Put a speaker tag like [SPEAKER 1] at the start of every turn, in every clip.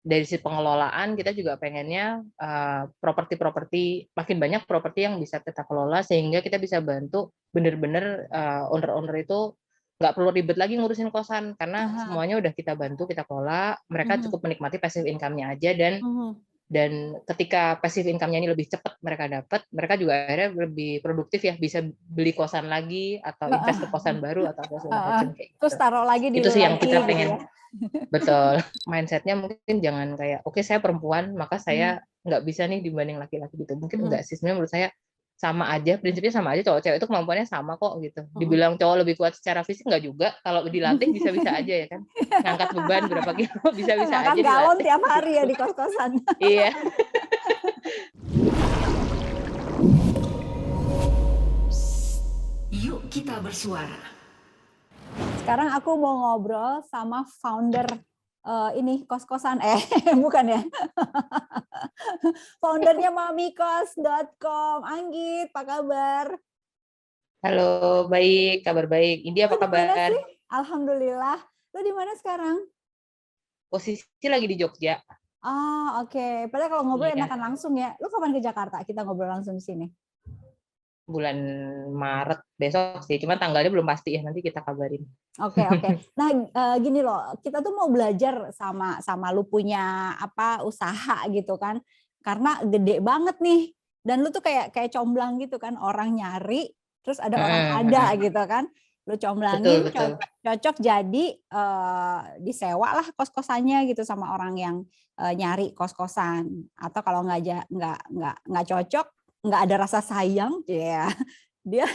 [SPEAKER 1] dari sisi pengelolaan kita juga pengennya properti-properti, makin banyak properti yang bisa kita kelola sehingga kita bisa bantu bener-bener owner-owner itu nggak perlu ribet lagi ngurusin kosan karena
[SPEAKER 2] Aha.
[SPEAKER 1] semuanya udah kita bantu, kita kelola, mereka cukup menikmati passive income-nya aja dan ketika passive income-nya ini lebih cepat mereka dapat, mereka juga akhirnya lebih produktif ya, bisa beli kosan lagi atau invest ke kosan baru atau segala macam kayak
[SPEAKER 2] Terus
[SPEAKER 1] gitu.
[SPEAKER 2] taruh lagi di
[SPEAKER 1] Itu
[SPEAKER 2] lu
[SPEAKER 1] sih yang
[SPEAKER 2] lagi
[SPEAKER 1] kita
[SPEAKER 2] gitu ya.
[SPEAKER 1] pengen. Betul. Mindset-nya mungkin jangan kayak, oke saya perempuan, maka saya nggak bisa nih dibanding laki-laki gitu. Mungkin enggak sih, sebenarnya menurut saya sama aja, prinsipnya sama aja, cowok-cewek itu kemampuannya sama kok gitu. Dibilang cowok lebih kuat secara fisik nggak juga, kalau dilatih bisa-bisa aja ya kan. Ngangkat beban berapa kilo bisa-bisa
[SPEAKER 2] Ngangkat
[SPEAKER 1] aja
[SPEAKER 2] galon
[SPEAKER 1] dilatih
[SPEAKER 2] tiap hari ya
[SPEAKER 1] gitu.
[SPEAKER 2] di kos-kosan.
[SPEAKER 1] Iya.
[SPEAKER 3] Yuk kita bersuara.
[SPEAKER 2] Sekarang aku mau ngobrol sama founder ini kos-kosan bukan ya. Foundernya mamikos.com. Anggit, apa kabar?
[SPEAKER 1] Halo, baik, kabar baik. India
[SPEAKER 2] Lo
[SPEAKER 1] apa
[SPEAKER 2] di mana
[SPEAKER 1] kabar?
[SPEAKER 2] sih? Alhamdulillah. Lo di mana sekarang?
[SPEAKER 1] Posisi lagi di Jogja.
[SPEAKER 2] Oh, oke. Padahal kalau ngobrol
[SPEAKER 1] Iya.
[SPEAKER 2] enakan langsung ya. Lo kapan ke Jakarta? Kita ngobrol langsung di sini.
[SPEAKER 1] Bulan Maret besok sih, cuma tanggalnya belum pasti ya, nanti kita kabarin.
[SPEAKER 2] Oke. Nah, gini loh, kita tuh mau belajar sama lu punya apa usaha gitu kan. Karena gede banget nih. Dan lu tuh kayak comblang gitu kan, orang nyari, terus ada orang ada gitu kan. Lu comblangin,
[SPEAKER 1] Betul.
[SPEAKER 2] cocok jadi disewa lah kos-kosannya gitu sama orang yang nyari kos-kosan. Atau kalau nggak cocok, nggak ada rasa sayang, ya dia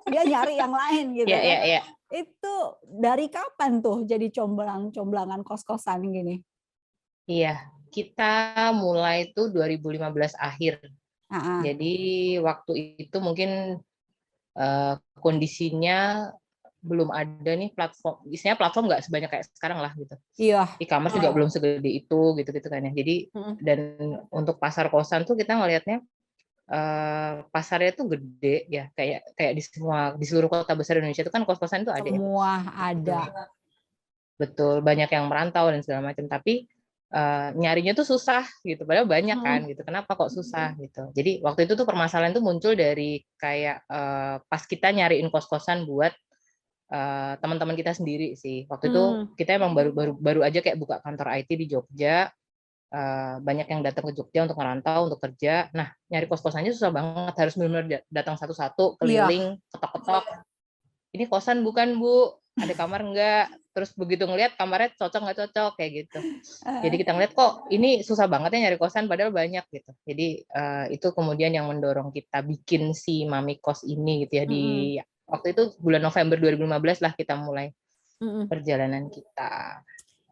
[SPEAKER 2] dia nyari yang lain gitu kan.
[SPEAKER 1] Iya.
[SPEAKER 2] Itu dari kapan tuh jadi comblangan kos-kosan gini?
[SPEAKER 1] Iya, kita mulai tuh 2015 akhir. Jadi waktu itu mungkin kondisinya belum ada nih platform, isinya platform nggak sebanyak kayak sekarang lah gitu.
[SPEAKER 2] Iya.
[SPEAKER 1] E-commerce juga belum segede itu gitu kan ya. Jadi dan untuk pasar kosan tuh kita ngelihatnya pasarnya tuh gede ya, kayak di seluruh kota besar Indonesia itu kan kos-kosan itu ada ya.
[SPEAKER 2] Semua ada.
[SPEAKER 1] Betul, banyak yang merantau dan segala macam, tapi nyarinya tuh susah gitu, padahal banyak kan gitu. Kenapa kok susah gitu? Jadi waktu itu tuh permasalahan tuh muncul dari kayak pas kita nyariin kos-kosan buat teman-teman kita sendiri sih. Waktu itu kita emang baru aja kayak buka kantor IT di Jogja. Banyak yang datang ke Jogja untuk merantau, untuk kerja. Nah, nyari kos-kosannya susah banget, harus benar-benar datang satu-satu, keliling, ketok-ketok. Ini kosan bukan Bu? Ada kamar enggak? Terus begitu ngelihat kamarnya cocok nggak cocok kayak gitu. Jadi kita ngeliat kok ini susah banget ya nyari kosan padahal banyak gitu. Jadi itu kemudian yang mendorong kita bikin si Mami Kos ini gitu ya, di waktu itu bulan November 2015 lah kita mulai perjalanan kita.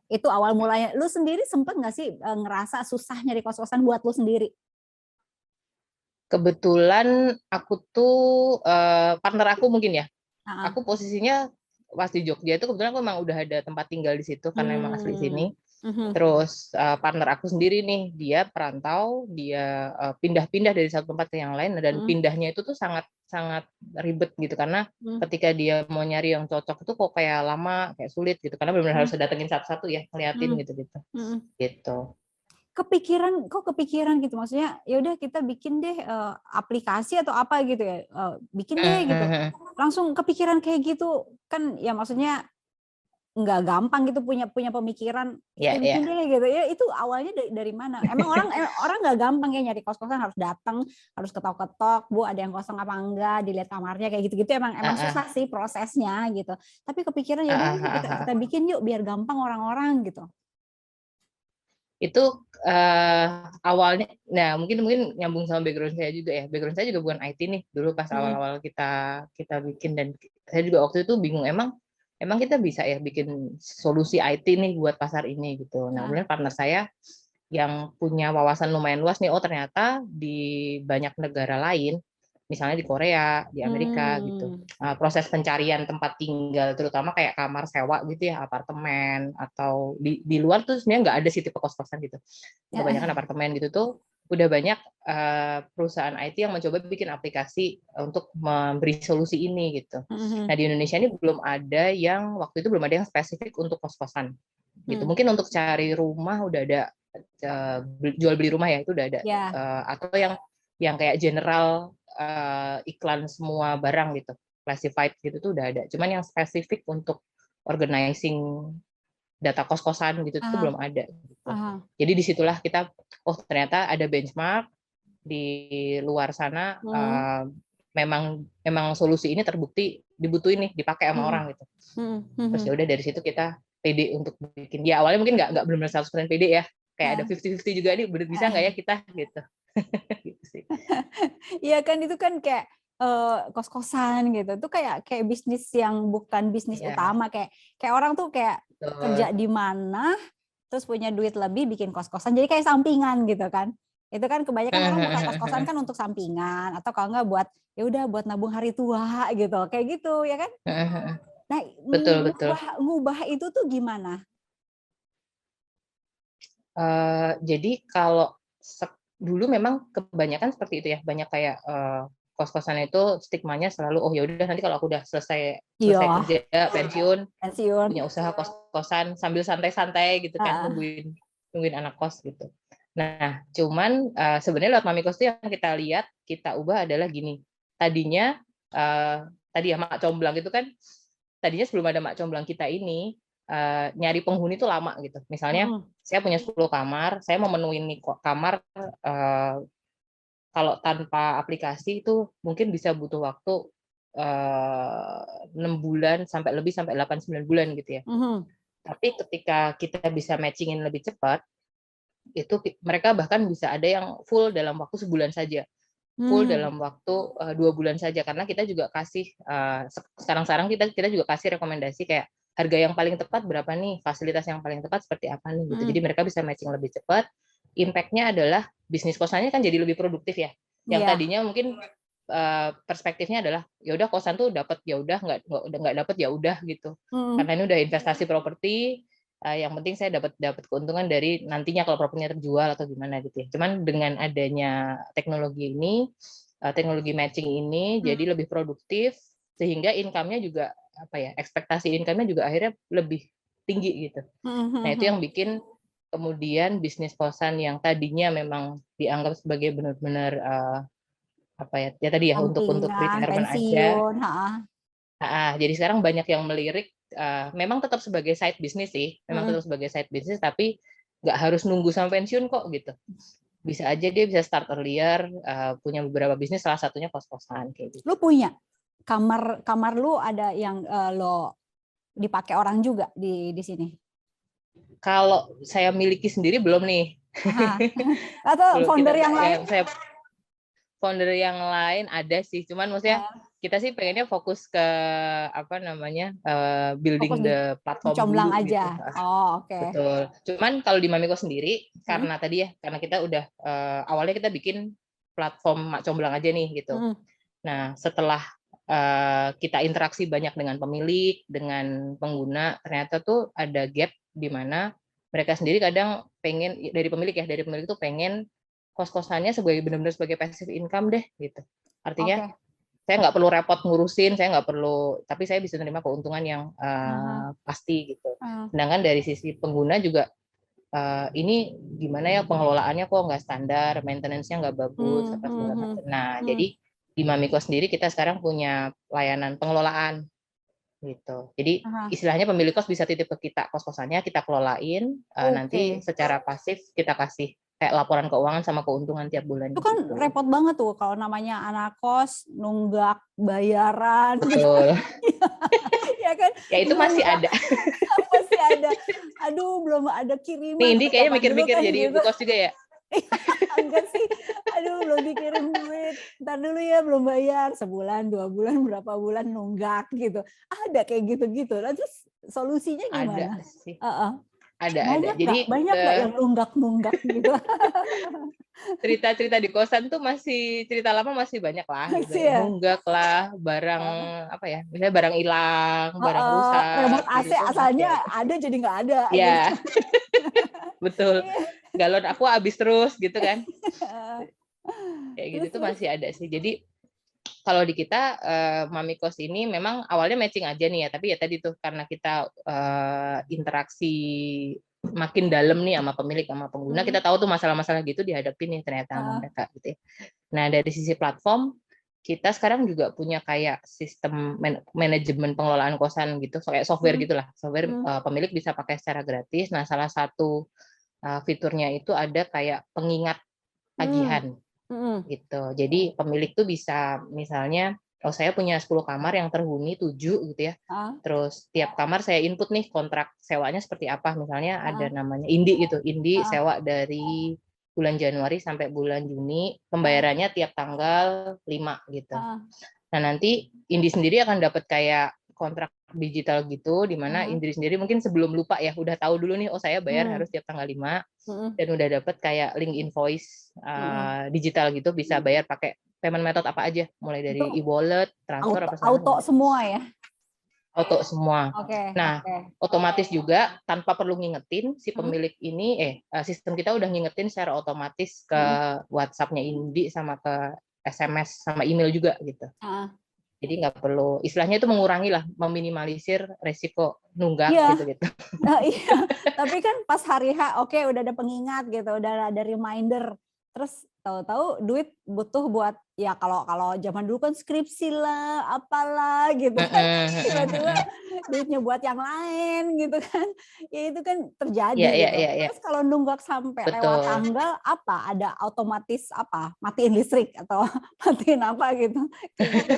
[SPEAKER 2] Itu awal mulanya. Lu sendiri sempet nggak sih ngerasa susah nyari kos-kosan buat lu sendiri?
[SPEAKER 1] Kebetulan aku tuh partner aku mungkin ya. Aku posisinya pas di Jogja itu kebetulan aku memang udah ada tempat tinggal di situ karena emang asli sini. Terus partner aku sendiri nih, dia perantau, dia pindah-pindah dari satu tempat ke yang lain dan pindahnya itu tuh sangat sangat ribet gitu karena ketika dia mau nyari yang cocok itu kok kayak lama, kayak sulit gitu karena benar-benar harus datengin satu-satu ya, ngeliatin gitu-gitu. Gitu.
[SPEAKER 2] Kepikiran gitu, maksudnya ya udah kita bikin deh aplikasi atau apa gitu ya, bikin deh gitu, langsung kepikiran kayak gitu kan ya, maksudnya nggak gampang gitu punya pemikiran bikin deh gitu ya. Itu awalnya dari mana? Emang orang nggak gampang ya nyari kos-kosan, harus datang, harus ketok-ketok, Bu ada yang kosong apa enggak, dilihat kamarnya kayak gitu-gitu. Emang susah sih prosesnya gitu, tapi kepikiran ya udah kita bikin yuk biar gampang orang-orang gitu.
[SPEAKER 1] Itu awalnya, nah mungkin nyambung sama background saya juga ya. Background saya juga bukan IT nih dulu pas awal-awal kita bikin, dan saya juga waktu itu bingung emang kita bisa ya bikin solusi IT nih buat pasar ini gitu. Nah kemudian partner saya yang punya wawasan lumayan luas nih, oh ternyata di banyak negara lain, misalnya di Korea, di Amerika gitu, proses pencarian tempat tinggal, terutama kayak kamar sewa gitu ya, apartemen atau di luar tuh sebenarnya nggak ada sih tipe kos-kosan gitu. Kebanyakan apartemen gitu tuh udah banyak perusahaan IT yang mencoba bikin aplikasi untuk memberi solusi ini gitu. Nah di Indonesia ini belum ada yang waktu itu belum ada yang spesifik untuk kos-kosan gitu. Mungkin untuk cari rumah udah ada jual beli rumah ya itu udah ada atau yang kayak general iklan semua barang gitu, classified gitu tuh udah ada. Cuman yang spesifik untuk organizing data kos-kosan gitu itu belum ada. Gitu. Jadi disitulah kita, oh ternyata ada benchmark di luar sana, memang solusi ini terbukti dibutuhin nih, dipakai sama orang gitu. Terus ya udah dari situ kita pede untuk bikin. Ya awalnya mungkin nggak benar-benar 100% pede ya, kayak ada 50-50 juga nih, bisa nggak ya kita gitu. Gitu sih.
[SPEAKER 2] Iya kan itu kan kayak kos-kosan gitu, itu kayak bisnis yang bukan bisnis utama, kayak orang tuh kayak kerja di mana terus punya duit lebih bikin kos-kosan, jadi kayak sampingan gitu kan. Itu kan kebanyakan orang buka kos-kosan kan untuk sampingan atau kalau nggak buat ya udah buat nabung hari tua gitu, kayak gitu ya kan. Nah,
[SPEAKER 1] betul.
[SPEAKER 2] ngubah itu tuh gimana?
[SPEAKER 1] Jadi kalau dulu memang kebanyakan seperti itu ya, banyak kayak kos-kosan itu stigmanya selalu oh ya udah nanti kalau aku udah selesai kerja pensiun punya usaha kos-kosan sambil santai-santai gitu kan nungguin anak kos gitu. Nah cuman sebenarnya lewat Mami Kos itu yang kita lihat kita ubah adalah gini, tadinya tadi ya Mak Comblang itu kan tadinya sebelum ada Mak Comblang kita ini nyari penghuni itu lama gitu. Misalnya saya punya 10 kamar, saya mau memenuhi nih kamar kalau tanpa aplikasi itu mungkin bisa butuh waktu 6 bulan sampai 8-9 bulan gitu ya. Tapi ketika kita bisa matchingin lebih cepat, itu mereka bahkan bisa ada yang full dalam waktu sebulan saja. Full dalam waktu 2 bulan saja, karena kita juga kasih sekarang kita juga kasih rekomendasi kayak harga yang paling tepat berapa nih, fasilitas yang paling tepat seperti apa nih gitu. Jadi mereka bisa matching lebih cepat. Impact-nya adalah bisnis kosannya kan jadi lebih produktif ya. Yang tadinya mungkin perspektifnya adalah ya udah kosan tuh dapat ya udah, nggak dapat ya udah gitu. Karena ini udah investasi properti, yang penting saya dapat keuntungan dari nantinya kalau propertinya terjual atau gimana gitu ya. Cuman dengan adanya teknologi ini, teknologi matching ini jadi lebih produktif sehingga income-nya juga ekspektasi income-nya juga akhirnya lebih tinggi gitu. Nah, itu yang bikin kemudian bisnis kosan yang tadinya memang dianggap sebagai benar-benar tadi ya untuk retirement
[SPEAKER 2] pensiun,
[SPEAKER 1] aja. Jadi sekarang banyak yang melirik, memang tetap sebagai side business sih, tetap sebagai side business, tapi nggak harus nunggu sampai pensiun kok gitu. Bisa aja dia bisa start earlier, punya beberapa bisnis, salah satunya kos-kosan kayak gitu.
[SPEAKER 2] Lu punya kamar lu ada yang lo dipakai orang juga di sini?
[SPEAKER 1] Kalau saya miliki sendiri belum nih.
[SPEAKER 2] Atau belum, founder yang lain?
[SPEAKER 1] Founder yang lain ada sih, cuman maksudnya kita sih pengennya fokus ke building the platform
[SPEAKER 2] Comblang
[SPEAKER 1] dulu
[SPEAKER 2] aja.
[SPEAKER 1] Gitu.
[SPEAKER 2] Oke.
[SPEAKER 1] Betul. Cuman kalau di Mamiko sendiri karena tadi ya, karena kita udah awalnya kita bikin platform Mak Comblang aja nih gitu. Nah, setelah kita interaksi banyak dengan pemilik, dengan pengguna, ternyata tuh ada gap di mana mereka sendiri kadang pengen dari pemilik tuh pengen kos-kosannya benar-benar sebagai passive income deh gitu. Artinya saya nggak perlu repot ngurusin, saya nggak perlu, tapi saya bisa menerima keuntungan yang pasti gitu. Sedangkan dari sisi pengguna juga ini gimana ya pengelolaannya kok nggak standar, maintenance-nya nggak bagus, apa segala macam. Nah, jadi di Mamiko sendiri kita sekarang punya layanan pengelolaan gitu. Jadi istilahnya pemilik kos bisa titip ke kita kos-kosannya, kita kelolain, nanti secara pasif kita kasih kayak laporan keuangan sama keuntungan tiap bulan.
[SPEAKER 2] Itu kan gitu. Repot banget tuh kalau namanya anak kos nunggak bayaran.
[SPEAKER 1] Betul.
[SPEAKER 2] Ya kan?
[SPEAKER 1] Ya itu masih ada.
[SPEAKER 2] Masih ada. Aduh, belum ada kiriman.
[SPEAKER 1] Nih, Indi kayaknya mikir-mikir kan, jadi ibu kos juga ya.
[SPEAKER 2] Enggak sih, aduh belum dikirim duit, ntar dulu ya belum bayar, sebulan, 2 bulan, berapa bulan nunggak gitu. Ada kayak gitu-gitu. Nah, terus solusinya gimana?
[SPEAKER 1] Ada sih.
[SPEAKER 2] Ada.
[SPEAKER 1] Jadi
[SPEAKER 2] banyak nggak yang nunggak gitu?
[SPEAKER 1] Cerita-cerita di kosan tuh masih cerita lama masih banyak lah. Gitu.
[SPEAKER 2] Ya?
[SPEAKER 1] Nunggak lah, barang misalnya barang hilang, barang rusak.
[SPEAKER 2] Remote AC
[SPEAKER 1] gitu,
[SPEAKER 2] asalnya ada jadi nggak ada.
[SPEAKER 1] Ya,
[SPEAKER 2] gitu.
[SPEAKER 1] betul. Galon aku habis terus gitu kan. kayak gitu
[SPEAKER 2] Terus
[SPEAKER 1] tuh
[SPEAKER 2] terus?
[SPEAKER 1] masih ada sih. Jadi kalau di kita Mami Kos ini memang awalnya matching aja nih ya, tapi ya tadi tuh karena kita interaksi makin dalam nih sama pemilik sama pengguna, kita tahu tuh masalah-masalah gitu dihadapi nih ternyata sama
[SPEAKER 2] Heeh.
[SPEAKER 1] mereka gitu ya. Nah dari sisi platform kita sekarang juga punya kayak sistem manajemen pengelolaan kosan gitu, kayak software
[SPEAKER 2] Mhm.
[SPEAKER 1] gitulah, software
[SPEAKER 2] Mhm.
[SPEAKER 1] pemilik bisa pakai secara gratis. Nah salah satu fiturnya itu ada kayak pengingat
[SPEAKER 2] Mmm.
[SPEAKER 1] tagihan
[SPEAKER 2] Mhm.
[SPEAKER 1] gitu. Jadi pemilik tuh bisa misalnya, oh saya punya 10 kamar yang terhuni 7 gitu ya.
[SPEAKER 2] Heeh.
[SPEAKER 1] Terus tiap kamar saya input nih kontrak sewanya seperti apa. Misalnya ada
[SPEAKER 2] Heeh.
[SPEAKER 1] namanya Indi gitu. Indi
[SPEAKER 2] Heeh.
[SPEAKER 1] sewa dari bulan Januari sampai bulan Juni,
[SPEAKER 2] Heeh.
[SPEAKER 1] pembayarannya tiap tanggal 5 gitu.
[SPEAKER 2] Heeh.
[SPEAKER 1] Nah, nanti Indi sendiri akan dapat kayak kontrak digital gitu, di mana
[SPEAKER 2] Heeh.
[SPEAKER 1] Indi sendiri mungkin sebelum lupa ya, udah tahu dulu nih, oh saya bayar
[SPEAKER 2] Mmm.
[SPEAKER 1] harus tiap tanggal 5,
[SPEAKER 2] Mhm.
[SPEAKER 1] dan udah dapat kayak link invoice
[SPEAKER 2] Mhm.
[SPEAKER 1] digital gitu, bisa bayar pakai payment method apa aja, mulai
[SPEAKER 2] Itu
[SPEAKER 1] dari e-wallet, transfer
[SPEAKER 2] auto
[SPEAKER 1] apa segala
[SPEAKER 2] auto
[SPEAKER 1] macam,
[SPEAKER 2] semua ya?
[SPEAKER 1] auto semua.
[SPEAKER 2] Oke
[SPEAKER 1] Nah,
[SPEAKER 2] oke.
[SPEAKER 1] otomatis juga tanpa perlu ngingetin si
[SPEAKER 2] Mhm.
[SPEAKER 1] pemilik ini, sistem kita udah ngingetin secara otomatis ke
[SPEAKER 2] Mhm.
[SPEAKER 1] WhatsApp-nya Indi sama ke SMS sama email juga gitu.
[SPEAKER 2] Heeh.
[SPEAKER 1] Jadi nggak perlu, istilahnya itu mengurangi lah, meminimalisir resiko nunggak
[SPEAKER 2] Iya.
[SPEAKER 1] gitu-gitu.
[SPEAKER 2] Iya, tapi kan pas hari H, oke udah ada pengingat gitu, udah ada reminder. Terus tahu-tahu duit butuh buat ya kalau kalau zaman dulu kan skripsi lah, apalah gitu kan. Tiba-tiba duitnya buat yang lain gitu kan. Ya itu kan terjadi
[SPEAKER 1] Iya, iya,
[SPEAKER 2] gitu.
[SPEAKER 1] iya, iya,
[SPEAKER 2] Terus kalau nunggak sampai lewat
[SPEAKER 1] betul.
[SPEAKER 2] tanggal apa? Ada otomatis apa? Matiin listrik atau matiin apa gitu. Kayak gitu.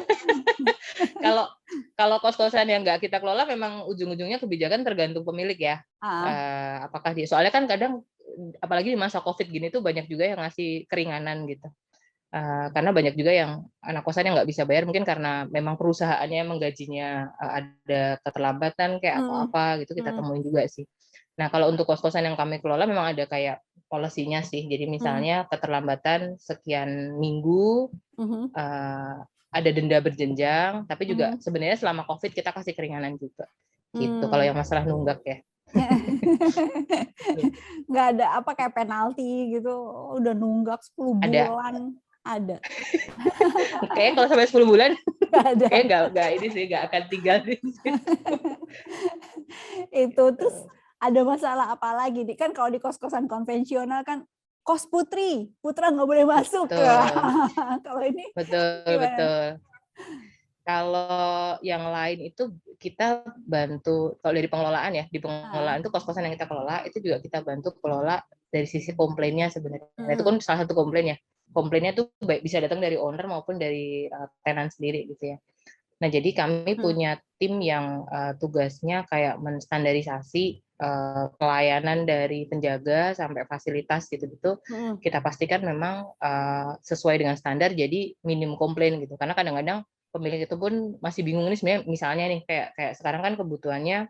[SPEAKER 1] Kalau kalau kos-kosan yang nggak kita kelola memang ujung-ujungnya kebijakan tergantung pemilik ya.
[SPEAKER 2] Ah,
[SPEAKER 1] Apakah dia, soalnya kan kadang apalagi di masa COVID gini tuh banyak juga yang ngasih keringanan gitu. Karena banyak juga yang anak kosan yang nggak bisa bayar mungkin karena memang perusahaannya emang gajinya ada keterlambatan kayak atau
[SPEAKER 2] mm,
[SPEAKER 1] apa gitu, kita
[SPEAKER 2] mm,
[SPEAKER 1] temuin juga sih. Nah kalau untuk kos-kosan yang kami kelola memang ada kayak policy-nya sih. Jadi
[SPEAKER 2] mm,
[SPEAKER 1] misalnya keterlambatan sekian minggu,
[SPEAKER 2] mhm,
[SPEAKER 1] uh, ada denda berjenjang, tapi juga
[SPEAKER 2] mhm,
[SPEAKER 1] sebenarnya selama COVID kita kasih keringanan juga. Gitu kalau
[SPEAKER 2] mmm.
[SPEAKER 1] yang masalah nunggak ya.
[SPEAKER 2] Nggak ada apa kayak penalti gitu, udah nunggak 10
[SPEAKER 1] Ada.
[SPEAKER 2] bulan, ada?
[SPEAKER 1] Kayaknya kalau sampai 10 bulan
[SPEAKER 2] Nggak ada.
[SPEAKER 1] kayak nggak ini sih, nggak akan tinggal di situ.
[SPEAKER 2] Itu, terus
[SPEAKER 1] Gitu.
[SPEAKER 2] ada masalah apa lagi nih? Kan kalau di kos-kosan konvensional kan, kos putri, putra nggak boleh masuk.
[SPEAKER 1] Betul,
[SPEAKER 2] Kalau ini
[SPEAKER 1] betul,
[SPEAKER 2] gimana?
[SPEAKER 1] betul. Kalau yang lain itu kita bantu, kalau dari pengelolaan ya, di
[SPEAKER 2] Heeh,
[SPEAKER 1] pengelolaan itu kos-kosan yang kita kelola, itu juga kita bantu kelola dari sisi komplainnya sebenarnya. Nah, itu
[SPEAKER 2] mhm,
[SPEAKER 1] kan salah satu komplain ya. Komplainnya tuh baik bisa datang dari owner maupun dari tenant sendiri gitu ya. Nah, jadi kami
[SPEAKER 2] mhm,
[SPEAKER 1] punya tim yang tugasnya kayak menstandarisasi pelayanan dari penjaga sampai fasilitas gitu-gitu.
[SPEAKER 2] mhm,
[SPEAKER 1] Kita pastikan memang sesuai dengan standar, jadi minim komplain gitu. Karena kadang-kadang pemilik itu pun masih bingung nih sebenarnya, misalnya nih kayak kayak sekarang kan kebutuhannya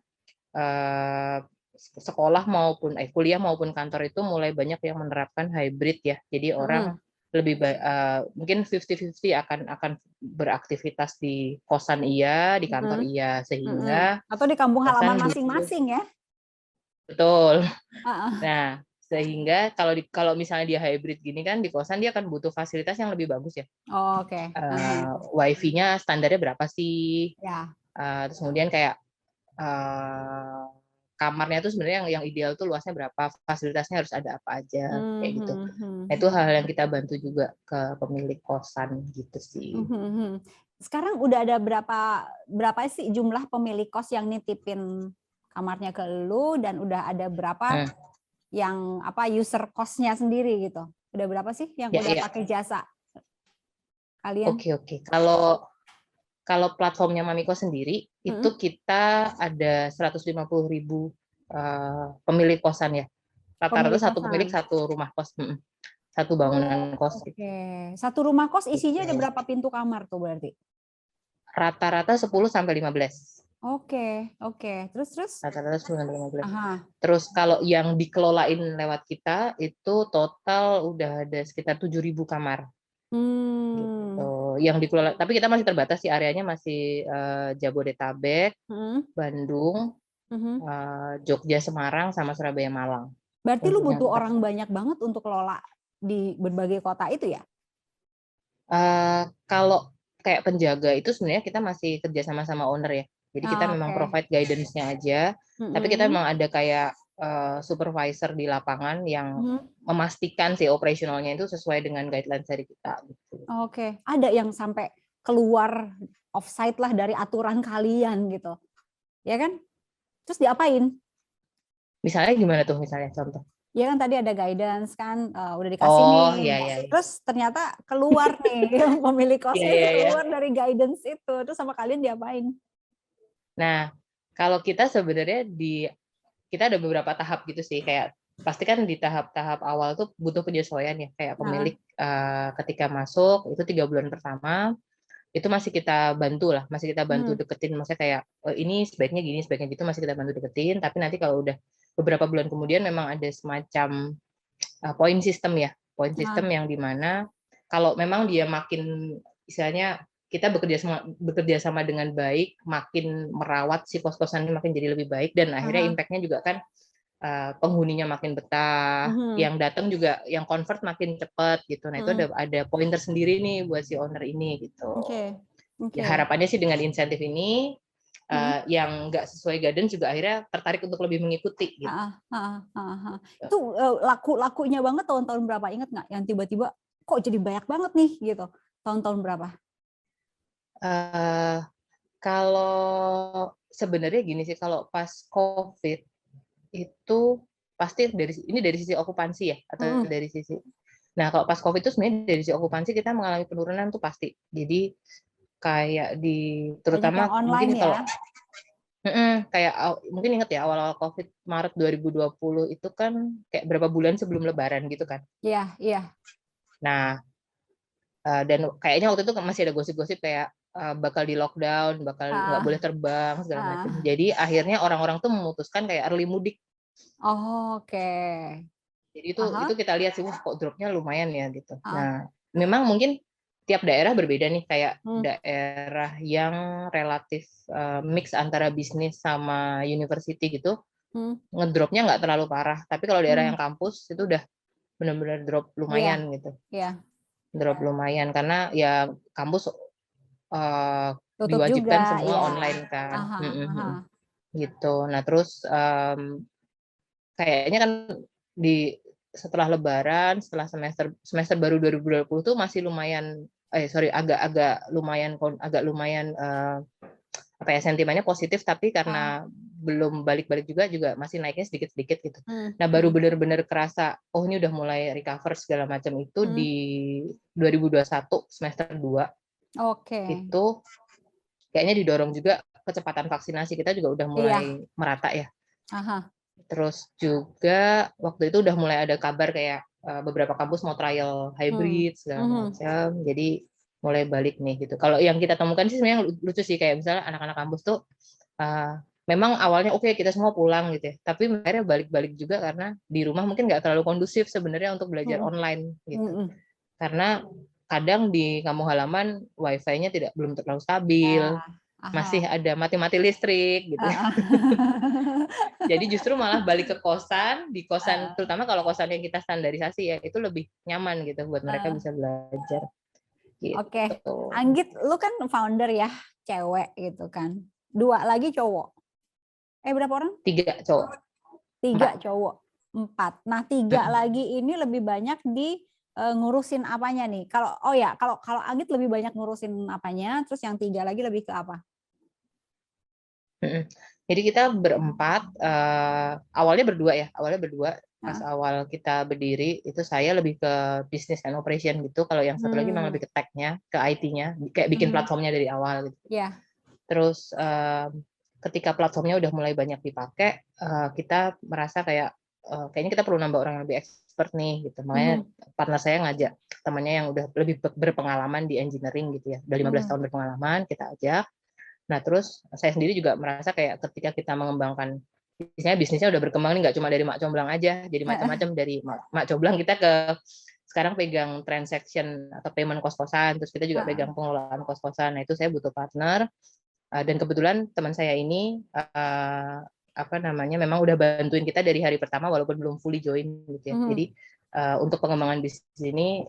[SPEAKER 1] eh, sekolah maupun kuliah maupun kantor itu mulai banyak yang menerapkan hybrid ya. Jadi orang
[SPEAKER 2] mhm,
[SPEAKER 1] lebih mungkin 50-50 akan beraktivitas di kosan iya, di kantor
[SPEAKER 2] mhm,
[SPEAKER 1] iya,
[SPEAKER 2] mhm.
[SPEAKER 1] sehingga
[SPEAKER 2] Atau di kampung halaman
[SPEAKER 1] kosan butuh,
[SPEAKER 2] masing-masing ya?
[SPEAKER 1] betul.
[SPEAKER 2] Heeh.
[SPEAKER 1] Nah, sehingga kalau misalnya dia hybrid gini kan di kosan dia akan butuh fasilitas yang lebih bagus ya.
[SPEAKER 2] Oh, oke, heeh,
[SPEAKER 1] WiFi-nya standarnya berapa sih?
[SPEAKER 2] ya,
[SPEAKER 1] Terus kemudian kayak eh, kamarnya tuh sebenarnya yang ideal tuh luasnya berapa, fasilitasnya harus ada apa aja kayak
[SPEAKER 2] mhm,
[SPEAKER 1] gitu.
[SPEAKER 2] mhm,
[SPEAKER 1] Nah, itu
[SPEAKER 2] mhm.
[SPEAKER 1] hal yang kita bantu juga ke pemilik kosan gitu sih.
[SPEAKER 2] Mhm, mhm. Sekarang udah ada berapa berapa sih jumlah pemilik kos yang nitipin kamarnya ke lu, dan udah ada berapa
[SPEAKER 1] Hmm,
[SPEAKER 2] yang apa user kosnya sendiri gitu? Udah berapa sih yang
[SPEAKER 1] ya
[SPEAKER 2] udah
[SPEAKER 1] ya,
[SPEAKER 2] pakai jasa kalian?
[SPEAKER 1] oke oke. Kalau kalau platformnya Mamiko sendiri itu
[SPEAKER 2] Mhm.
[SPEAKER 1] kita ada 150.000 pemilik kosan ya. Rata-rata
[SPEAKER 2] Pemilik
[SPEAKER 1] satu pemilik
[SPEAKER 2] kosan.
[SPEAKER 1] satu rumah kos, satu
[SPEAKER 2] Oh,
[SPEAKER 1] bangunan kos gitu.
[SPEAKER 2] oke. Satu rumah kos isinya ada
[SPEAKER 1] Gitu.
[SPEAKER 2] berapa pintu kamar tuh berarti?
[SPEAKER 1] Rata-rata 10 sampai 15.
[SPEAKER 2] Oke, oke. Terus terus?
[SPEAKER 1] Rata-rata 10 sampai 15.
[SPEAKER 2] Aha.
[SPEAKER 1] Terus kalau yang dikelolain lewat kita itu total udah ada sekitar 7.000 kamar
[SPEAKER 2] Hmm.
[SPEAKER 1] gitu. Yang dikelola, tapi kita masih terbatas sih, areanya masih Jabodetabek,
[SPEAKER 2] Mhm,
[SPEAKER 1] Bandung,
[SPEAKER 2] mhm.
[SPEAKER 1] Jogja, Semarang, sama Surabaya, Malang
[SPEAKER 2] Berarti lu
[SPEAKER 1] untuk yang
[SPEAKER 2] butuh
[SPEAKER 1] kita
[SPEAKER 2] orang
[SPEAKER 1] kelola.
[SPEAKER 2] banyak banget untuk kelola di berbagai kota itu ya?
[SPEAKER 1] Kalau kayak penjaga itu sebenarnya kita masih kerja sama owner ya. Jadi kita memang
[SPEAKER 2] Oke.
[SPEAKER 1] provide guidance-nya aja, tapi kita memang ada kayak supervisor di lapangan yang memastikan si operasionalnya itu sesuai dengan guidelines dari kita. Gitu.
[SPEAKER 2] Oke, ada yang sampai keluar offside lah dari aturan kalian gitu, ya kan? Terus diapain?
[SPEAKER 1] Misalnya gimana tuh misalnya contoh?
[SPEAKER 2] Ya kan tadi ada guidance kan, udah dikasih
[SPEAKER 1] Oh,
[SPEAKER 2] nih,
[SPEAKER 1] iya.
[SPEAKER 2] terus ternyata keluar nih, pemilik kosnya itu
[SPEAKER 1] Iya.
[SPEAKER 2] keluar dari guidance itu, terus sama kalian diapain?
[SPEAKER 1] Nah, kalau kita sebenarnya kita ada beberapa tahap gitu sih, kayak pasti kan di tahap-tahap awal tuh butuh penyesuaian ya, kayak pemilik ketika masuk itu 3 bulan pertama itu masih kita bantu lah, masih kita bantu deketin, maksudnya kayak ini sebaiknya gini, sebaiknya gitu, masih kita bantu deketin. Tapi nanti kalau udah beberapa bulan kemudian memang ada semacam point system ya, point system yang dimana kalau memang dia makin misalnya kita bekerja sama dengan baik, makin merawat si kos-kosan ini makin jadi lebih baik, dan akhirnya impact-nya juga kan penghuninya makin betah, yang datang juga yang convert makin cepat gitu. Nah, itu ada pointer sendiri nih buat si owner ini gitu. Ya harapannya sih dengan insentif ini yang nggak sesuai guidance juga akhirnya tertarik untuk lebih mengikuti gitu.
[SPEAKER 2] Itu lakunya banget tahun-tahun berapa, inget nggak? Yang tiba-tiba kok jadi banyak banget nih gitu, tahun-tahun berapa?
[SPEAKER 1] Kalau sebenarnya gini sih, kalau pas COVID itu pasti dari sisi okupansi ya, atau dari sisi. Nah, kalau pas COVID itu sebenarnya dari sisi okupansi kita mengalami penurunan tuh pasti. Jadi kayak terutama mungkin kalau kayak mungkin inget ya awal-awal COVID Maret 2020 itu kan kayak berapa bulan sebelum Lebaran gitu kan.
[SPEAKER 2] Iya.
[SPEAKER 1] Nah, dan kayaknya waktu itu masih ada gosip-gosip kayak bakal di lockdown, bakal nggak boleh terbang segala macam. Jadi akhirnya orang-orang tuh memutuskan kayak early mudik.
[SPEAKER 2] Oke.
[SPEAKER 1] Jadi itu kita lihat sih, wah kok dropnya lumayan ya gitu. Nah, memang mungkin tiap daerah berbeda nih, kayak daerah yang relatif mix antara bisnis sama university gitu, ngedropnya nggak terlalu parah. Tapi kalau daerah yang kampus itu udah benar-benar drop lumayan gitu. Drop lumayan karena ya kampus diwajibkan
[SPEAKER 2] juga,
[SPEAKER 1] semua
[SPEAKER 2] ya.
[SPEAKER 1] online kan. Gitu. Nah, terus kayaknya kan setelah Lebaran, setelah semester baru 2020 tuh masih lumayan, agak lumayan apa ya, sentimennya positif, tapi karena belum balik-balik juga masih naiknya sedikit-sedikit gitu. Nah, baru benar-benar kerasa, oh ini udah mulai recover segala macam itu di 2021 semester 2. Itu kayaknya didorong juga kecepatan vaksinasi kita juga udah mulai merata ya. Terus juga waktu itu udah mulai ada kabar kayak beberapa kampus mau trial hybrid segala macam. Jadi mulai balik nih gitu. Kalau yang kita temukan sih sebenarnya lucu sih, kayak misalnya anak-anak kampus tuh memang awalnya oke, kita semua pulang gitu ya. Tapi akhirnya balik-balik juga karena di rumah mungkin nggak terlalu kondusif sebenarnya untuk belajar online gitu. Karena kadang di kampung halaman wifi-nya belum terlalu stabil. Masih ada mati-mati listrik gitu. Jadi justru malah balik ke kosan, di kosan terutama kalau kosan yang kita standarisasi ya, itu lebih nyaman gitu buat mereka bisa belajar. Gitu.
[SPEAKER 2] Oke, Anggit, lu kan founder ya, cewek gitu kan. 2 lagi cowok. Berapa orang?
[SPEAKER 1] 3 cowok.
[SPEAKER 2] 3 cowok. 4. Nah, 3 lagi ini lebih banyak di ngurusin apanya nih? Kalau Anggit lebih banyak ngurusin apanya, terus yang 3 lagi lebih ke apa?
[SPEAKER 1] Jadi kita berempat, awalnya berdua. Pas awal kita berdiri itu saya lebih ke business and operation gitu. Kalau yang satu lagi memang lebih ke tech-nya, ke IT-nya, kayak bikin platformnya dari awal gitu. Terus ketika platformnya udah mulai banyak dipakai, kita merasa kayak kayaknya kita perlu nambah orang yang lebih expert nih gitu. Makanya partner saya ngajak temannya yang udah lebih berpengalaman di engineering gitu ya. Udah 15 tahun berpengalaman, kita ajak. Nah, terus saya sendiri juga merasa kayak ketika kita mengembangkan bisnisnya udah berkembang nih, nggak cuma dari Mak Comblang aja, jadi macam-macam. Dari Mak Comblang kita sekarang pegang transaction atau payment kos-kosan, terus kita juga pegang pengelolaan kos-kosan. Nah, itu saya butuh partner, dan kebetulan teman saya ini memang udah bantuin kita dari hari pertama walaupun belum fully join gitu ya. Jadi untuk pengembangan bisnis ini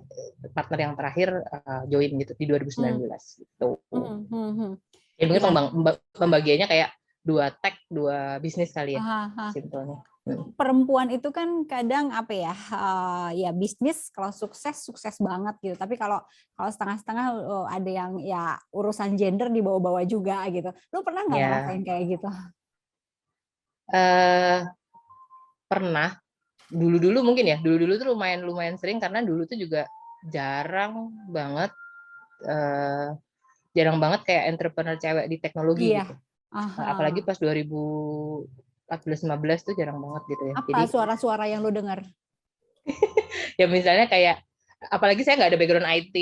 [SPEAKER 1] partner yang terakhir join gitu di 2019 gitu. Ya mungkin pembagiannya kayak 2 tech 2 bisnis kali ya, simpelnya.
[SPEAKER 2] Perempuan itu kan kadang apa ya, ya bisnis kalau sukses banget gitu. Tapi kalau setengah-setengah ada yang ya urusan gender dibawa-bawa juga gitu. Lu pernah nggak ngerasain kayak gitu?
[SPEAKER 1] Pernah. Dulu mungkin ya. Dulu tuh lumayan sering karena dulu tuh juga jarang banget kayak entrepreneur cewek di teknologi gitu. Apalagi pas 2014-15 tuh jarang banget gitu ya.
[SPEAKER 2] Apa suara-suara yang lu dengar?
[SPEAKER 1] Ya misalnya kayak, apalagi saya nggak ada background IT,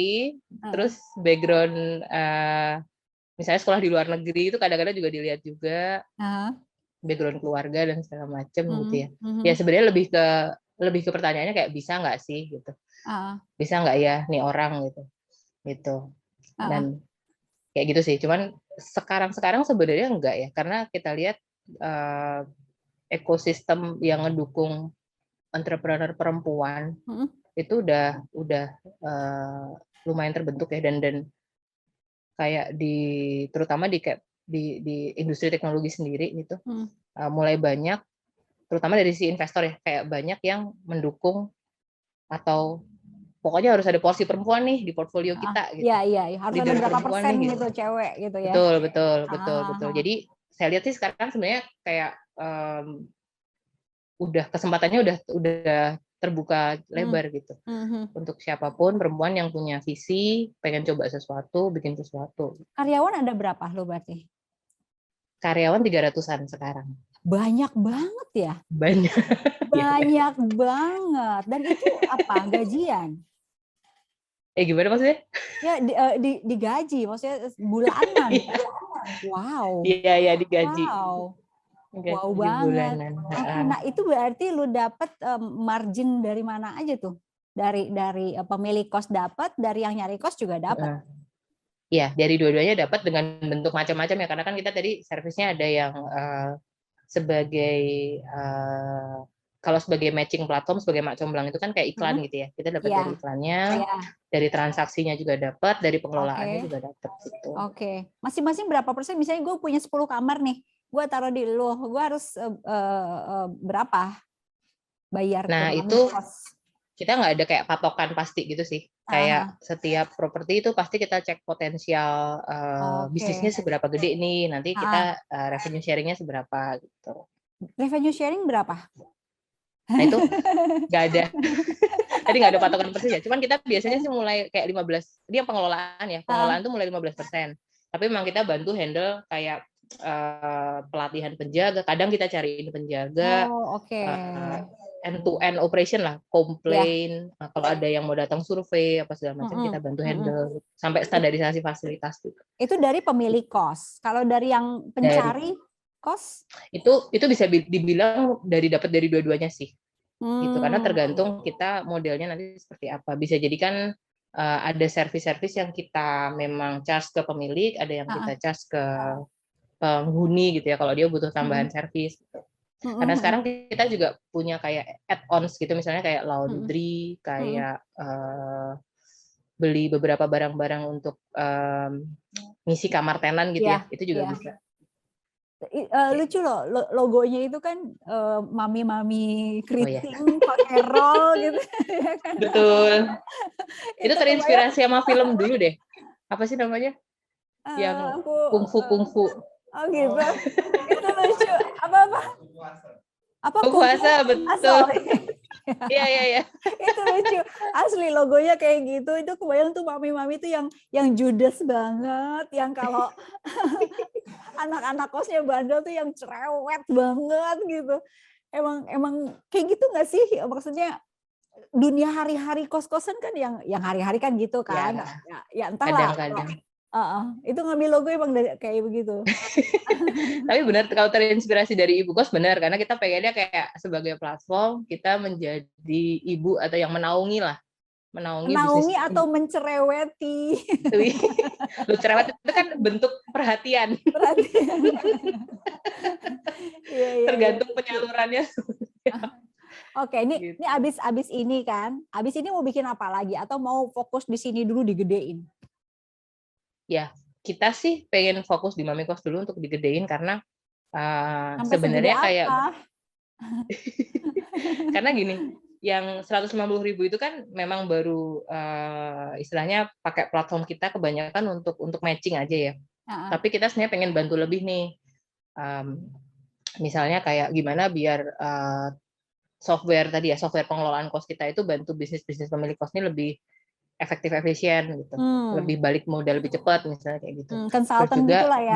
[SPEAKER 1] terus background misalnya sekolah di luar negeri itu kadang-kadang juga dilihat juga, background keluarga dan segala macem gitu ya. Ya sebenarnya lebih ke pertanyaannya kayak bisa nggak sih gitu, bisa nggak ya nih orang gitu. Dan kayak gitu sih. Cuman sekarang sebenarnya enggak ya, karena kita lihat ekosistem yang ngedukung entrepreneur perempuan itu udah lumayan terbentuk ya, dan kayak terutama di industri teknologi sendiri gitu, mulai banyak, terutama dari si investor ya, kayak banyak yang mendukung atau pokoknya harus ada porsi perempuan nih di portfolio kita gitu.
[SPEAKER 2] Iya, harus ada berapa persen nih, gitu cewek gitu ya.
[SPEAKER 1] Betul. Jadi saya lihat sih sekarang sebenarnya kayak udah kesempatannya udah terbuka lebar gitu. Untuk siapapun perempuan yang punya visi, pengen coba sesuatu, bikin sesuatu.
[SPEAKER 2] Karyawan ada berapa lo berarti?
[SPEAKER 1] Karyawan 300-an sekarang.
[SPEAKER 2] Banyak banget ya?
[SPEAKER 1] Banyak
[SPEAKER 2] banget. Dan itu apa? Gajian?
[SPEAKER 1] Gimana maksudnya?
[SPEAKER 2] Ya digaji, maksudnya bulanan. Wow.
[SPEAKER 1] Iya digaji.
[SPEAKER 2] Wow banget. Nah itu berarti lu dapat margin dari mana aja tuh? Dari pemilik kos dapat, dari yang nyari kos juga dapat.
[SPEAKER 1] Iya, dari dua-duanya dapat dengan bentuk macam-macam ya, karena kan kita tadi servisnya ada yang sebagai kalau sebagai matching platform, sebagai Mak Comblang itu kan kayak iklan gitu ya. Kita dapat dari iklannya, dari transaksinya juga dapat, dari pengelolaannya juga dapat gitu.
[SPEAKER 2] Oke. Masing-masing berapa persen? Misalnya gue punya 10 kamar nih, gue taruh di lu, gue harus berapa bayar?
[SPEAKER 1] Nah itu kita nggak ada kayak patokan pasti gitu sih. Kayak setiap properti itu pasti kita cek potensial bisnisnya seberapa gede nih. Nanti kita revenue sharingnya seberapa gitu.
[SPEAKER 2] Revenue sharing berapa?
[SPEAKER 1] Nah itu nggak ada. Tadi nggak ada patokan persis ya. Cuman kita biasanya sih mulai kayak 15. Dia pengelolaan ya. Pengelolaan tuh mulai 15%. Tapi memang kita bantu handle kayak pelatihan penjaga. Kadang kita cariin penjaga. End-to-end operation lah, komplain, kalau ada yang mau datang survei apa segala macam kita bantu handle sampai standarisasi fasilitas juga.
[SPEAKER 2] Itu dari pemilik kos. Kalau dari yang pencari kos?
[SPEAKER 1] Itu bisa dibilang dapat dari dua-duanya sih. Gitu, karena tergantung kita modelnya nanti seperti apa. Bisa jadi kan ada service-service yang kita memang charge ke pemilik, ada yang kita charge ke penghuni gitu ya kalau dia butuh tambahan service gitu. Karena sekarang kita juga punya kayak add-ons gitu, misalnya kayak laundry, kayak beli beberapa barang-barang untuk ngisi kamar tenan gitu ya, itu juga bisa.
[SPEAKER 2] Lucu loh, logonya itu kan mami-mami keriting pakai roll gitu.
[SPEAKER 1] Betul. Itu terinspirasi sama film dulu deh. Apa sih namanya? Yang kungfu.
[SPEAKER 2] Oh gitu. Itu lucu. Apa
[SPEAKER 1] puasa, betul. Iya.
[SPEAKER 2] Itu lucu. Asli logonya kayak gitu. Itu kebayang tuh mami-mami tuh yang judes banget, yang kalau anak-anak kosnya bandel tuh yang cerewet banget gitu. Emang kayak gitu nggak sih? Maksudnya dunia hari-hari kos-kosan kan yang hari-hari kan gitu kan. Ya entahlah.
[SPEAKER 1] Kadang-kadang.
[SPEAKER 2] Itu ngambil logo emang kayak begitu.
[SPEAKER 1] Tapi benar, kalau terinspirasi dari Ibu Kos benar, karena kita pengennya kayak sebagai platform kita menjadi ibu atau yang menaungi
[SPEAKER 2] bisnis atau mencereweti.
[SPEAKER 1] Lu cerewet itu kan bentuk perhatian. Tergantung penyalurannya.
[SPEAKER 2] Oke, ini
[SPEAKER 1] Gitu.
[SPEAKER 2] abis ini kan, abis ini mau bikin apa lagi atau mau fokus di sini dulu digedein?
[SPEAKER 1] Ya, kita sih pengen fokus di Mami Kos dulu untuk digedein karena
[SPEAKER 2] Sampai segede
[SPEAKER 1] sebenarnya kayak
[SPEAKER 2] apa?
[SPEAKER 1] karena gini, yang 150.000 itu kan memang baru istilahnya pakai platform kita kebanyakan untuk matching aja ya.
[SPEAKER 2] Heeh.
[SPEAKER 1] Tapi kita sebenarnya pengen bantu lebih nih. Misalnya kayak gimana biar software tadi ya, software pengelolaan kos kita itu bantu bisnis-bisnis pemilik kos ini lebih efektif efisien gitu. Lebih balik modal lebih cepat misalnya kayak gitu. Terus
[SPEAKER 2] Konsultan
[SPEAKER 1] juga
[SPEAKER 2] gitulah ya.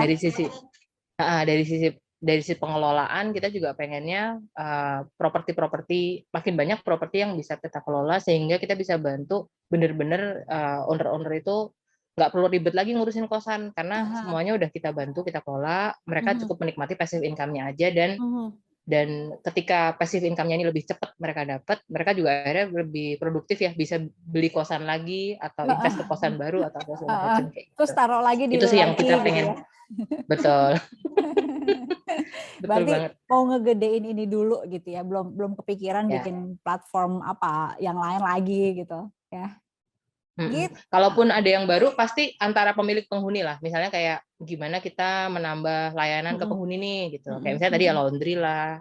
[SPEAKER 1] dari sisi pengelolaan kita juga pengennya properti-properti makin banyak properti yang bisa kita kelola sehingga kita bisa bantu bener-bener owner-owner itu nggak perlu ribet lagi ngurusin kosan karena semuanya udah kita bantu kita kelola, mereka cukup menikmati passive income-nya aja dan ketika passive income-nya ini lebih cepat mereka dapat, mereka juga akhirnya lebih produktif ya, bisa beli kosan lagi atau invest ke kosan baru atau apa segala macam kayak
[SPEAKER 2] Terus
[SPEAKER 1] gitu.
[SPEAKER 2] taruh lagi di
[SPEAKER 1] Itu
[SPEAKER 2] lu
[SPEAKER 1] sih yang
[SPEAKER 2] lagi
[SPEAKER 1] kita
[SPEAKER 2] gitu
[SPEAKER 1] pengen.
[SPEAKER 2] ya.
[SPEAKER 1] Betul. Betul
[SPEAKER 2] Berarti
[SPEAKER 1] banget.
[SPEAKER 2] mau ngegedein ini dulu gitu ya, belum kepikiran
[SPEAKER 1] Ya.
[SPEAKER 2] bikin platform apa yang lain lagi gitu ya. Gitu.
[SPEAKER 1] Kalaupun ada yang baru pasti antara pemilik penghuni lah. Misalnya kayak gimana kita menambah layanan ke penghuni nih gitu. Kayak misalnya tadi ya laundry lah,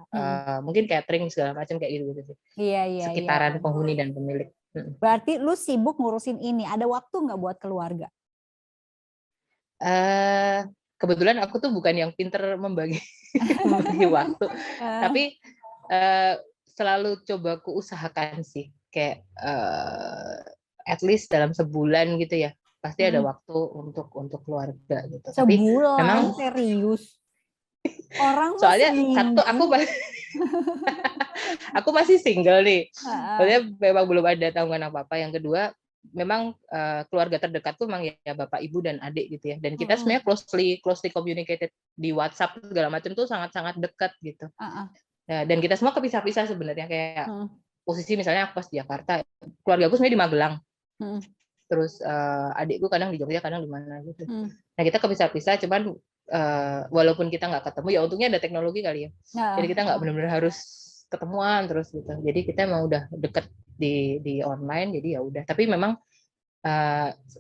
[SPEAKER 1] mungkin catering segala macam kayak gitu sih.
[SPEAKER 2] Iya.
[SPEAKER 1] Sekitaran penghuni dan pemilik.
[SPEAKER 2] Berarti lu sibuk ngurusin ini. Ada waktu nggak buat keluarga?
[SPEAKER 1] Kebetulan aku tuh bukan yang pinter membagi waktu, tapi selalu coba kuusahakan sih. Kayak at least dalam sebulan gitu ya, pasti ada waktu untuk keluarga gitu. Tapi memang
[SPEAKER 2] Sebulan serius. Orang
[SPEAKER 1] soalnya satu
[SPEAKER 2] seminggu.
[SPEAKER 1] aku masih single nih. Soalnya memang belum ada tanggungan apa-apa. Yang kedua, memang keluarga terdekat tuh memang ya bapak, ibu dan adik gitu ya. Dan kita sebenarnya closely communicated di WhatsApp segala macam tuh sangat-sangat dekat gitu. Nah, dan kita semua kepisah-pisah sebenarnya kayak posisi misalnya aku pas di Jakarta, keluarga aku sebenarnya di Magelang. Terus adikku kadang di Jogja, kadang di mana gitu. Nah kita kepisah-pisah, cuman walaupun kita nggak ketemu, ya untungnya ada teknologi kali ya. Jadi kita nggak benar-benar harus ketemuan terus gitu. Jadi kita emang udah deket di online, jadi ya udah. Tapi memang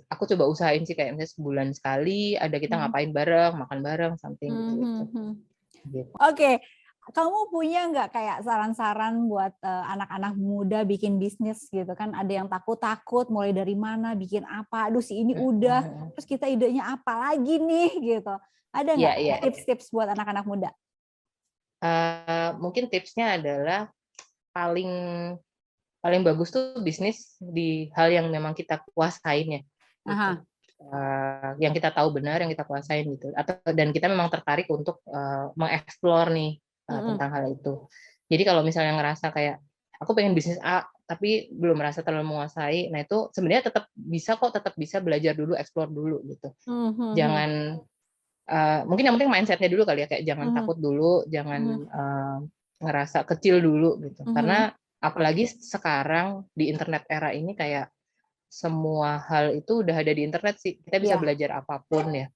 [SPEAKER 1] aku coba usahain sih kayak misalnya sebulan sekali ada kita ngapain bareng, makan bareng, something gitu.
[SPEAKER 2] Oke. Kamu punya nggak kayak saran-saran buat anak-anak muda bikin bisnis gitu kan? Ada yang takut-takut mulai dari mana, bikin apa? Aduh si ini udah, terus kita idenya apa lagi nih gitu? Ada nggak tips-tips buat anak-anak muda?
[SPEAKER 1] Mungkin tipsnya adalah paling bagus tuh bisnis di hal yang memang kita kuasain ya. Gitu. Yang kita tahu benar, yang kita kuasain gitu. Dan kita memang tertarik untuk mengeksplor nih tentang hal itu. Jadi kalau misalnya ngerasa kayak aku pengen bisnis A tapi belum merasa terlalu menguasai, nah itu sebenarnya tetap bisa belajar dulu, eksplor dulu gitu. Jangan mungkin yang penting mindsetnya dulu kali ya, kayak jangan takut dulu, jangan ngerasa kecil dulu gitu. Karena apalagi sekarang di internet era ini kayak semua hal itu udah ada di internet sih. Kita bisa belajar apapun ya.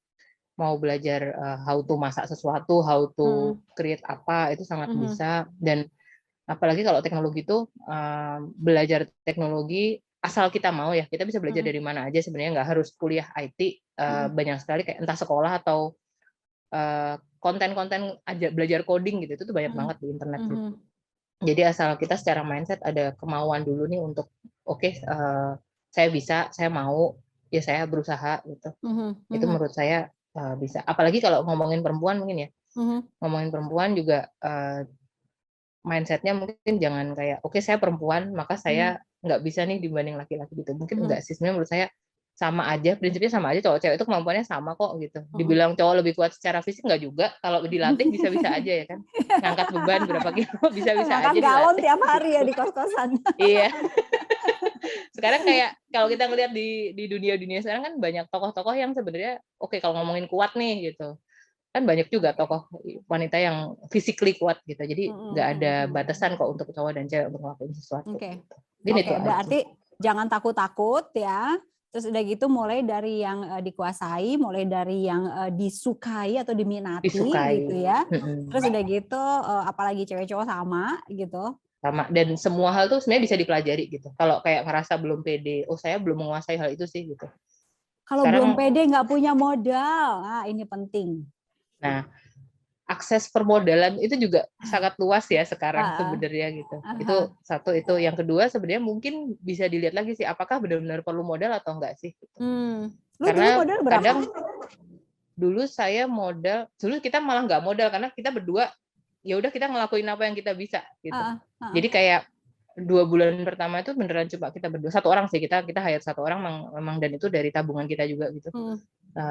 [SPEAKER 1] Mau belajar how to masak sesuatu, how to create apa, itu sangat bisa. Dan apalagi kalau teknologi itu belajar teknologi asal kita mau ya, kita bisa belajar dari mana aja sebenarnya, nggak harus kuliah IT. Banyak sekali kayak entah sekolah atau konten-konten belajar coding gitu, itu tuh banyak banget di internet gitu. Jadi asal kita secara mindset ada kemauan dulu nih untuk saya bisa, saya mau, ya saya berusaha gitu. Itu menurut saya bisa. Apalagi kalau ngomongin perempuan mungkin ya. Ngomongin perempuan juga mindsetnya mungkin jangan kayak oke saya perempuan maka saya nggak bisa nih dibanding laki-laki gitu. Mungkin enggak sih, sebenarnya menurut saya sama aja, prinsipnya sama aja, cowok cewek itu kemampuannya sama kok gitu. Dibilang cowok lebih kuat secara fisik nggak juga, kalau dilatih bisa-bisa aja ya kan. Ngangkat beban berapa kilo bisa-bisa aja dilatih.
[SPEAKER 2] Galon tiap hari ya di kos-kosan.
[SPEAKER 1] Iya. Sekarang kayak kalau kita ngelihat di dunia sekarang kan banyak tokoh-tokoh yang sebenarnya oke kalau ngomongin kuat nih gitu. Kan banyak juga tokoh wanita yang physically kuat gitu. Jadi nggak ada batasan kok untuk cowok dan cewek untuk ngelakuin sesuatu.
[SPEAKER 2] Oke.
[SPEAKER 1] Gitu.
[SPEAKER 2] Berarti jangan takut-takut ya. Terus udah gitu mulai dari yang dikuasai, mulai dari yang disukai atau diminati gitu ya. Terus udah gitu apalagi cewek cowok sama gitu.
[SPEAKER 1] sama, dan semua hal tuh sebenarnya bisa dipelajari gitu. Kalau kayak ngerasa belum pede, oh saya belum menguasai hal itu sih gitu.
[SPEAKER 2] Kalau belum pede, nggak punya modal, nah ini penting.
[SPEAKER 1] Nah, akses permodalan itu juga sangat luas ya sekarang sebenarnya gitu. Itu satu, itu yang kedua sebenarnya mungkin bisa dilihat lagi sih, apakah benar-benar perlu modal atau enggak sih gitu.
[SPEAKER 2] Lu
[SPEAKER 1] Karena
[SPEAKER 2] dulu modal berapa?
[SPEAKER 1] kadang dulu saya modal, dulu kita malah nggak modal karena kita berdua ya udah kita ngelakuin apa yang kita bisa gitu. Jadi kayak 2 bulan pertama itu beneran cuma kita berdua, satu orang sih, kita hire satu orang memang, dan itu dari tabungan kita juga gitu.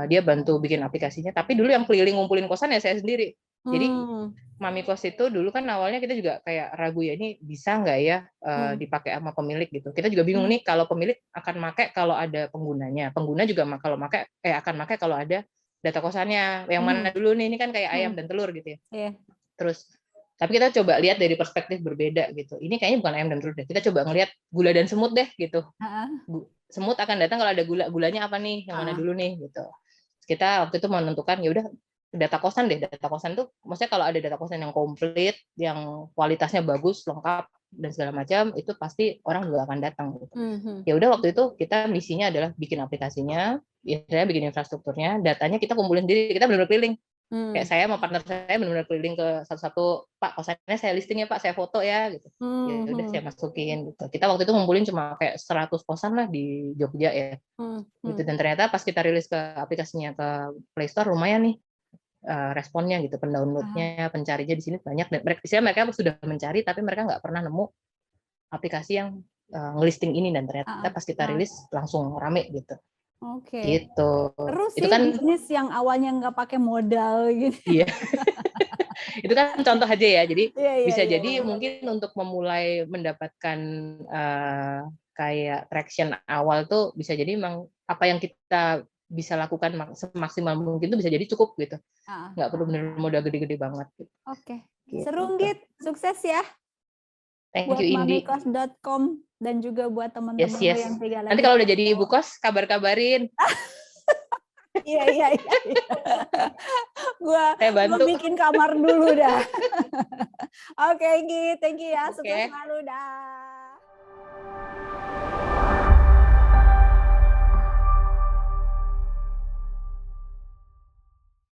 [SPEAKER 1] Dia bantu bikin aplikasinya, tapi dulu yang keliling ngumpulin kosan ya saya sendiri. Jadi Mami Kos itu dulu kan awalnya kita juga kayak ragu ya, ini bisa nggak ya dipakai sama pemilik gitu. Kita juga bingung nih kalau pemilik akan pakai kalau ada penggunanya. Pengguna juga kalau akan pakai kalau ada data kosannya. Yang mana dulu nih, ini kan kayak ayam dan telur gitu ya. Terus tapi kita coba lihat dari perspektif berbeda gitu. Ini kayaknya bukan ayam dan telur deh. Kita coba ngelihat gula dan semut deh gitu. Semut akan datang kalau ada gulanya apa nih, yang mana dulu nih gitu. Kita waktu itu menentukan ya udah data kosan deh. Data kosan tuh maksudnya kalau ada data kosan yang komplit, yang kualitasnya bagus, lengkap dan segala macam, itu pasti orang juga akan datang gitu. Ya udah waktu itu kita misinya adalah bikin aplikasinya, ya saya bikin infrastrukturnya, datanya kita kumpulin sendiri, kita benar-benar keliling. Kayak saya sama partner saya benar-benar keliling ke satu-satu, Pak kosannya saya listing ya Pak, saya foto ya gitu. Ya udah saya masukin gitu. Kita waktu itu ngumpulin cuma kayak 100 kosan lah di Jogja ya. Gitu, dan ternyata pas kita rilis ke aplikasinya ke Play Store lumayan nih responnya gitu, pendownloadnya, pencarinya di sini banyak, dan mereka sudah mencari tapi mereka nggak pernah nemu aplikasi yang ngelisting ini, dan ternyata pas kita rilis langsung rame gitu.
[SPEAKER 2] Oke.
[SPEAKER 1] Gitu.
[SPEAKER 2] Terus
[SPEAKER 1] itu
[SPEAKER 2] sih
[SPEAKER 1] kan
[SPEAKER 2] bisnis yang awalnya nggak pakai modal gitu.
[SPEAKER 1] Iya. Itu kan contoh aja ya. Jadi bisa jadi mungkin untuk memulai mendapatkan kayak traction awal tuh bisa jadi memang apa yang kita bisa lakukan semaksimal mungkin itu bisa jadi cukup gitu. Nggak perlu benar modal gede-gede banget. Gitu.
[SPEAKER 2] Oke. Seru Git, sukses ya.
[SPEAKER 1] Thank
[SPEAKER 2] buat
[SPEAKER 1] you Indi.
[SPEAKER 2] mamikos.com dan juga buat teman-teman yang 3 lagi.
[SPEAKER 1] Nanti kalau udah jadi ibu kos kabar-kabarin.
[SPEAKER 2] Iya. Gua bikin kamar dulu dah. Oke, Git, thank you ya. Sukses selalu dah.